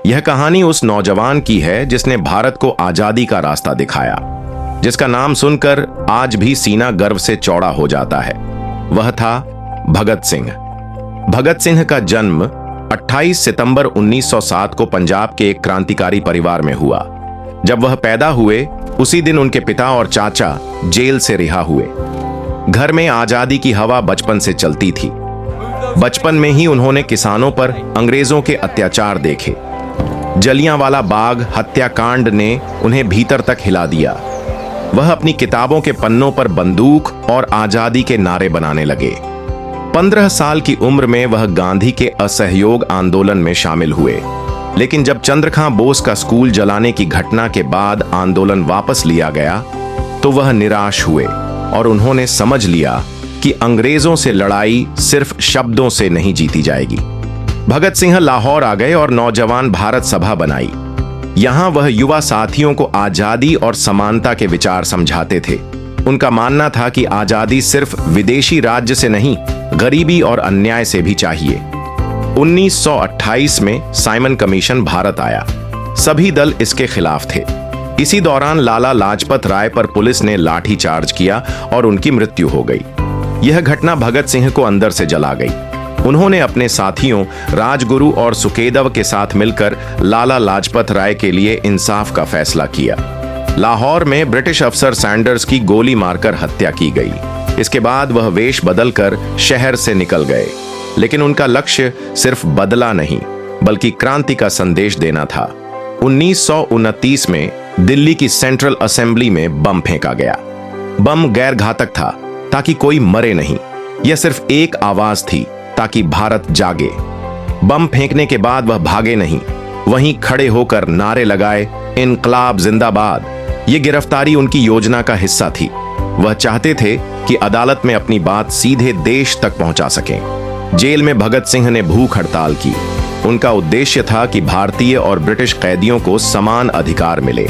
यह कहानी उस नौजवान की है जिसने भारत को आजादी का रास्ता दिखाया, जिसका नाम सुनकर आज भी सीना गर्व से चौड़ा हो जाता है। वह था भगत सिंह। भगत सिंह का जन्म 28 सितंबर 1907 को पंजाब के एक क्रांतिकारी परिवार में हुआ। जब वह पैदा हुए उसी दिन उनके पिता और चाचा जेल से रिहा हुए। घर में आजादी की हवा बचपन से चलती थी। बचपन में ही उन्होंने किसानों पर अंग्रेजों के अत्याचार देखे। जलियांवाला बाग हत्याकांड ने उन्हें भीतर तक हिला दिया। वह अपनी किताबों के पन्नों पर बंदूक और आजादी के नारे बनाने लगे। 15 साल की उम्र में वह गांधी के असहयोग आंदोलन में शामिल हुए, लेकिन जब चंद्रखां बोस का स्कूल जलाने की घटना के बाद आंदोलन वापस लिया गया तो वह निराश हुए और उन्होंने समझ लिया कि अंग्रेजों से लड़ाई सिर्फ शब्दों से नहीं जीती जाएगी। भगत सिंह लाहौर आ गए और नौजवान भारत सभा बनाई। यहां वह युवा साथियों को आजादी और समानता के विचार समझाते थे। उनका मानना था कि आजादी सिर्फ विदेशी राज्य से नहीं, गरीबी और अन्याय से भी चाहिए। 1928 में साइमन कमीशन भारत आया। सभी दल इसके खिलाफ थे। इसी दौरान लाला लाजपत राय पर पुलिस ने लाठी चार्ज किया और उनकी मृत्यु हो गई। यह घटना भगत सिंह को अंदर से जला गई। उन्होंने अपने साथियों राजगुरु और सुकेदव के साथ मिलकर लाला लाजपत राय के लिए इंसाफ का फैसला किया। लाहौर में ब्रिटिश अफसर सैंडर्स की गोली मारकर हत्या की गई। इसके बाद वह वेश बदलकर शहर से निकल गए, लेकिन उनका लक्ष्य सिर्फ बदला नहीं बल्कि क्रांति का संदेश देना था। 1929 में दिल्ली की सेंट्रल असेंबली में बम फेंका गया। बम गैर घातक था ताकि कोई मरे नहीं, यह सिर्फ एक आवाज थी ताकि भारत जागे। बम फेंकने के बाद वह भागे नहीं, वहीं खड़े होकर नारे लगाए, इनकलाब जिंदाबाद। यह गिरफ्तारी उनकी योजना का हिस्सा थी। वह चाहते थे कि अदालत में अपनी बात सीधे देश तक पहुंचा सकें। जेल में भगत सिंह ने भूख हड़ताल की। उनका उद्देश्य था कि भारतीय और ब्रिटिश कैदियों को समान अधिकार मिले।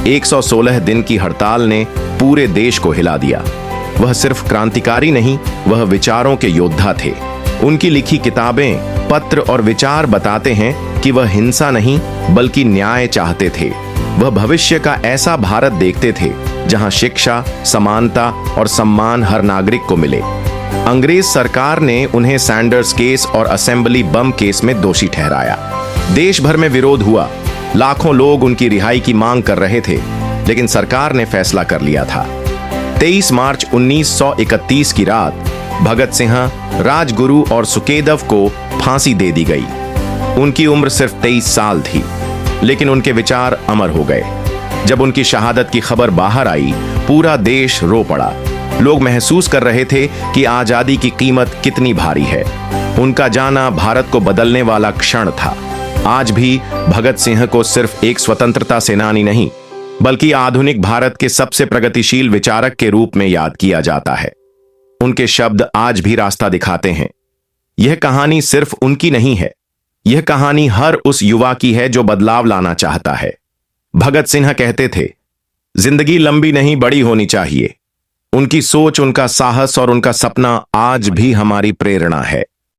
116 दिन की हड़ताल ने पूरे देश को हिला दिया। वह सिर्फ क्रांतिकारी नहीं, वह विचारों के योद्धा थे। उनकी लिखी किताबें, पत्र और विचार बताते हैं कि वह हिंसा नहीं बल्कि न्याय चाहते थे। वह भविष्य का ऐसा भारत देखते थे जहां शिक्षा, समानता और सम्मान हर नागरिक को मिले। अंग्रेज सरकार ने उन्हें सैंडर्स केस और असेंबली बम केस में दोषी ठहराया। देश भर में विरोध हुआ। लाखों लोग उनकी रिहाई की मांग कर रहे थे, लेकिन सरकार ने फैसला कर लिया था। 23 मार्च 1931 की रात भगत सिंह, राजगुरु और सुकेदव को फांसी दे दी गई। उनकी उम्र सिर्फ 23 साल थी, लेकिन उनके विचार अमर हो गए। जब उनकी शहादत की खबर बाहर आई, पूरा देश रो पड़ा। लोग महसूस कर रहे थे कि आजादी की कीमत कितनी भारी है। उनका जाना भारत को बदलने वाला क्षण था। आज भी भगत सिंह को सिर्फ एक स्वतंत्रता सेनानी नहीं बल्कि आधुनिक भारत के सबसे प्रगतिशील विचारक के रूप में याद किया जाता है। उनके शब्द आज भी रास्ता दिखाते हैं। यह कहानी सिर्फ उनकी नहीं है, यह कहानी हर उस युवा की है जो बदलाव लाना चाहता है। भगत सिंह कहते थे, जिंदगी लंबी नहीं बड़ी होनी चाहिए। उनकी सोच, उनका साहस और उनका सपना आज भी हमारी प्रेरणा है।